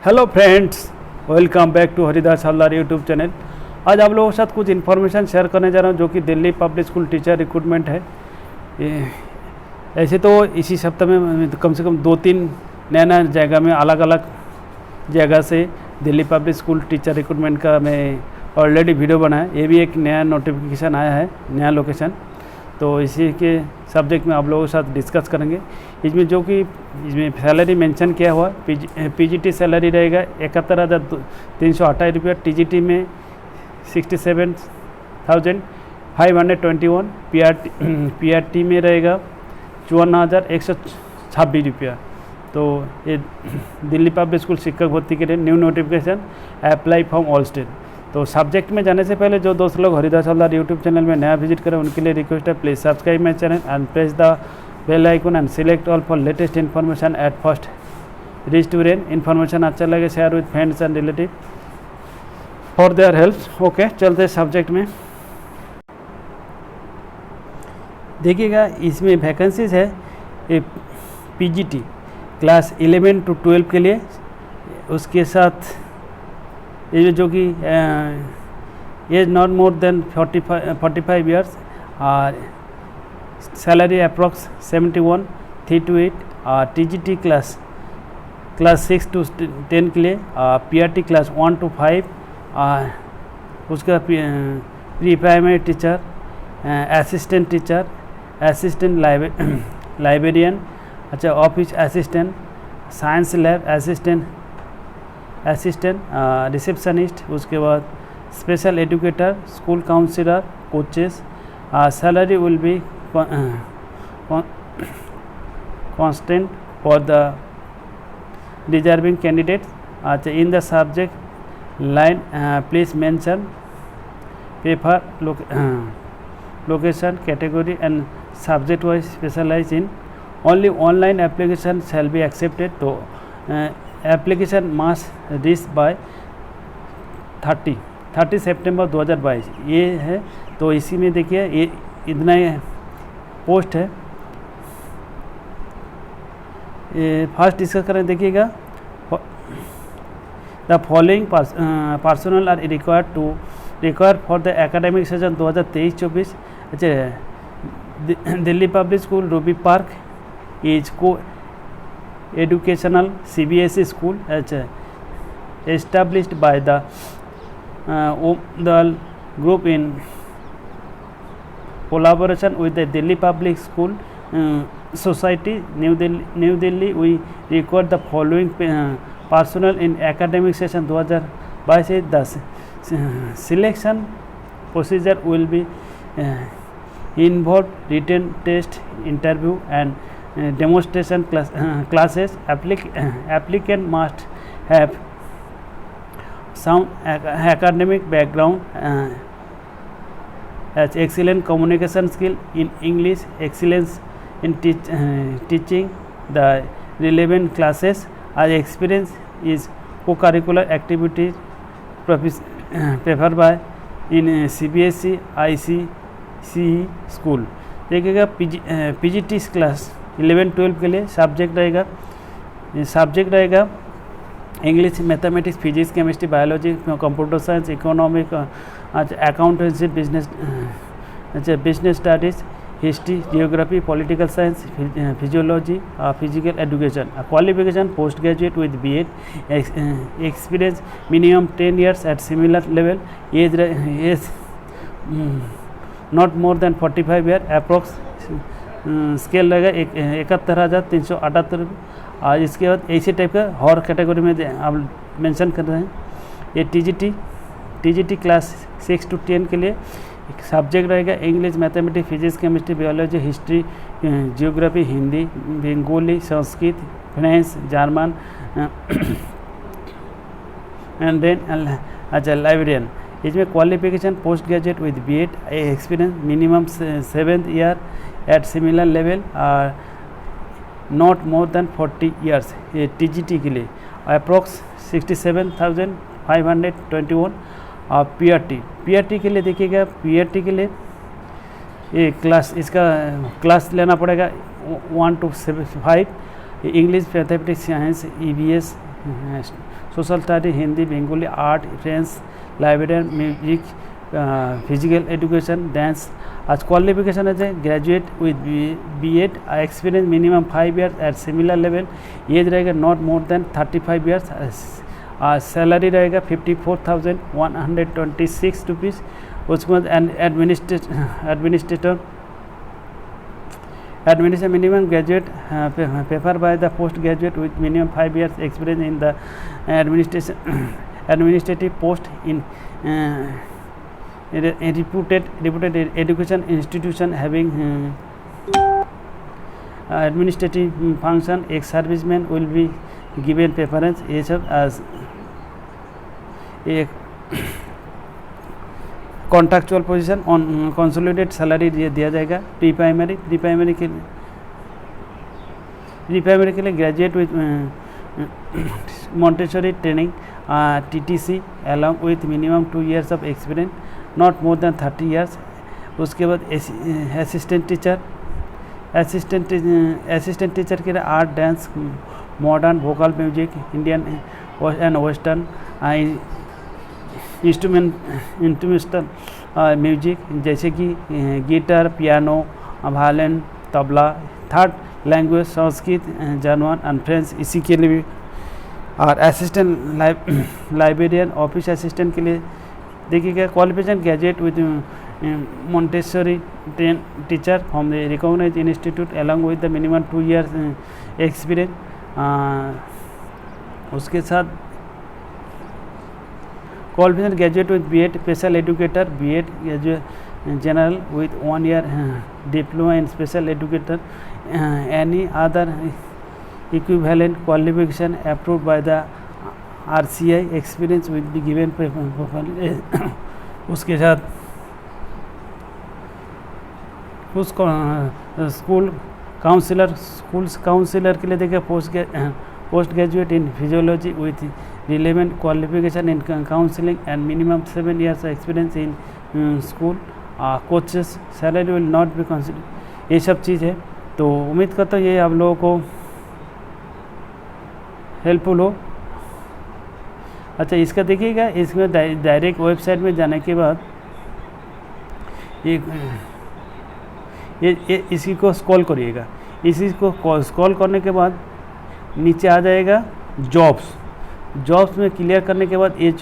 Hello friends, welcome back to Haridas Haldar YouTube channel. आज आप लोगों के साथ कुछ इन्फॉर्मेशन शेयर करने जा रहा हूँ जो कि Delhi Public school teacher recruitment है। ऐसे तो इसी सप्ताह में कम से कम 2-3 नया जगह में अलग अलग जगह से Delhi Public school teacher recruitment का मैं ऑलरेडी वीडियो बनाया। ये भी एक नया नोटिफिकेशन आया है, नया लोकेशन, तो इसी के सब्जेक्ट में आप लोगों के साथ डिस्कस करेंगे। इसमें जो कि इसमें सैलरी मेंशन किया हुआ पीजीटी सैलरी रहेगा 71,328 रुपया, टीजीटी में 67,521, पीआरटी में रहेगा 54,126 रुपया। तो ये दिल्ली पब्लिक स्कूल शिक्षक भर्ती के लिए new notification, apply from all state. तो सब्जेक्ट में जाने से पहले जो दोस्त लोग हरिदास हल्दार यूट्यूब चैनल में नया विजिट करें उनके लिए रिक्वेस्ट है, please subscribe my channel and press the bell icon and select all for latest information at first reach to rain. Information अच्छा लगे share with friends and relative for their help. Okay, चलते हैं subject में। देखिएगा, इसमें vacancies है PGT class 11 to 12 के लिए। उसके साथ ये जो कि age not more than 45 years और सैलरी अप्रॉक्स 71,328। और टीजीटी क्लास 6 to 10 के लिए, पीआरटी क्लास 1 to 5, और उसका pre primary teacher, assistant teacher, assistant librarian, अच्छा office assistant, science lab assistant receptionist, उसके बाद special educator, school counsellor, coaches. Salary will be constant for the deserving candidate. अच्छा, in the subject line please mention paper location category and subject wise specialise in only online application shall be accepted. तो application must reach by 30 सितंबर 2022 ये है। तो इसी में देखिए ये इतना पोस्ट है। ये फर्स्ट डिस्कस करें, देखिएगा, the following personal are required for the academic session 2023-24। अच्छा, Delhi Public School Ruby Park is को educational CBSE school, established by the group in collaboration with the Delhi Public School Society, New Delhi. We record the following personnel in academic session 2022. The selection procedure will be involved written test, interview and demonstration classes. Applicant must have sound academic background, has excellent communication skill in English, excellence in teaching the relevant classes, as experience is co-curricular activities preferred by in CBSE ICSE school। देखिएगा, PGT class 11-12 के लिए subject रहेगा English, mathematics, physics, chemistry, biology, computer science, economic, accountancy, business studies, history, geography, political science, physiology, physical education. Qualification post graduate with BEd, experience minimum 10 years at similar level, age not more than 45 year, approx scale रहेगा 71,378। और इसके बाद ऐसे type का और category में आप mention कर रहे हैं। ये टीजीटी क्लास 6 to 10 के लिए सब्जेक्ट रहेगा English, mathematics, physics, chemistry, biology, history, geography, Hindi, Bengali, Sanskrit, French, German and then अच्छा लाइब्रेरियन। इसमें qualification post graduate with BEd, experience minimum 7th year at similar level, और नॉट मोर देन 40 years। ये TGT के लिए approx 67,521। और PRT के लिए देखिएगा, पीआरटी के लिए ये इसका क्लास लेना पड़ेगा 1 to 5, English, mathematics, science, EVS, social study, Hindi, Bengali, art, French, librarian, music, physical education, dance. आज क्वालिफिकेशन है graduate with BEd, experience minimum 5 years at similar level, age रहेगा not more than 35 years, salary रहेगा 54,126 rupees. उसके बाद administration minimum graduate paper by the post graduate with minimum 5 years experience in the administrative post in reputed education institution having administrative function, ex serviceman will be given preference। ये सब as एक contractual position on consolidated salary दिया जाएगा। Pre primary के लिए graduate with Montessori training TTC along with minimum 2 years of experience, not more than 30 years। उसके बाद assistant teacher के लिए art, dance, modern, vocal music, Indian and western, instrumental music जैसे कि guitar, piano, violin, tabla. Third language Sanskrit, German and French इसी के लिए भी। और असिस्टेंट लाइब्रेरियन, ऑफिस असिस्टेंट के लिए देखिएगा qualification graduate with Montessori teacher from the recognised institute along with the minimum 2 years experience. उसके साथ qualification graduate with BEd special educator, BEd graduate general with 1 year diploma in special educator, any other equivalent qualification approved by the RCI, experience will be given उसके साथ उसको school councillor के लिए देखिए post graduate in physiology with relevant qualification in counselling and minimum 7 years experience in school. Coaches salary will not be consider. ये सब चीज़ है। तो उम्मीद करता हूँ ये आप लोगों को हेल्पफुल हो। अच्छा, इसका देखिएगा, इसमें डायरेक्ट वेबसाइट में जाने के बाद ये इसी को स्क्रॉल करिएगा। इसी को स्क्रॉल करने के बाद नीचे आ जाएगा जॉब्स में क्लियर करने के बाद ये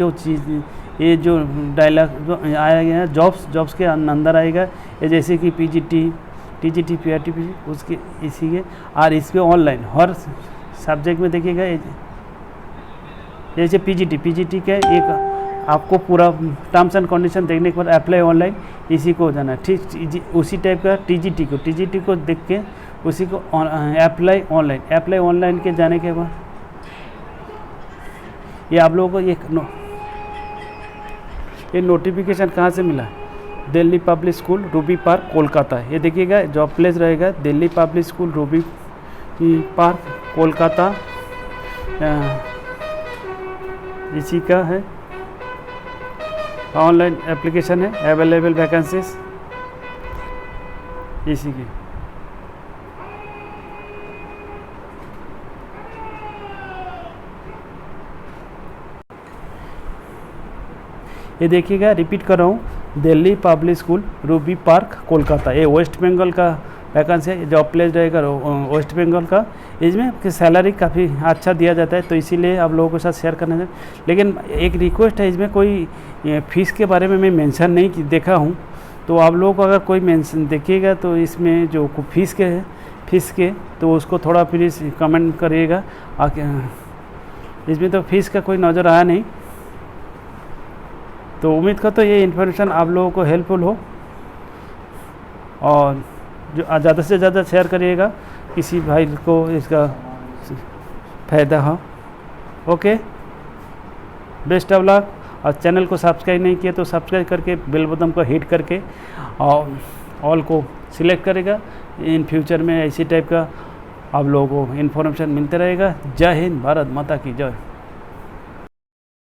जो डायलॉग जो आया गया है जॉब्स के अंदर आएगा। ये जैसे कि PGT, TGT, PRTP उसके इसी के। और इस पर ऑनलाइन हर सब्जेक्ट में देखिएगा, जैसे PGT के एक आपको पूरा टर्म्स एंड कंडीशन देखने के बाद अप्लाई ऑनलाइन इसी को हो जाना है। ठीक उसी टाइप का TGT को देख के उसी को अप्लाई ऑनलाइन के जाने के बाद ये आप लोगों को ये नोटिफिकेशन कहाँ से मिला? Delhi Public School Ruby park Kolkata. ये देखिएगा जॉब प्लेस रहेगा Delhi Public School Ruby park Kolkata, इसी का है। ऑनलाइन एप्लीकेशन है, अवेलेबल वैकेंसीज इसी की। ये देखिएगा, रिपीट कर रहा हूँ, Delhi Public School Ruby park Kolkata. ये वेस्ट बंगाल का वैकेंसी है, जॉब प्लेस रहेगा वेस्ट बंगाल का। इसमें सैलरी काफ़ी अच्छा दिया जाता है, तो इसीलिए आप लोगों के साथ शेयर करना है। लेकिन एक रिक्वेस्ट है, इसमें कोई फीस के बारे में मैं मेंशन नहीं देखा हूँ, तो आप लोगों को अगर कोई मेंशन देखिएगा तो इसमें जो फीस के तो उसको थोड़ा प्लीज़ कमेंट करिएगा। इसमें तो फीस का कोई नज़र आया नहीं। तो उम्मीद करता हूँ ये इन्फॉर्मेशन आप लोगों को हेल्पफुल हो, और जो ज़्यादा से ज़्यादा शेयर करिएगा, किसी भाई को इसका फ़ायदा हो। Okay, best of luck. और चैनल को सब्सक्राइब नहीं किया तो सब्सक्राइब करके बेल बटन को हिट करके और ऑल को सिलेक्ट करेगा। इन फ्यूचर में इसी टाइप का आप लोगों को इन्फॉर्मेशन मिलते रहेगा। जय हिंद, भारत माता की जय।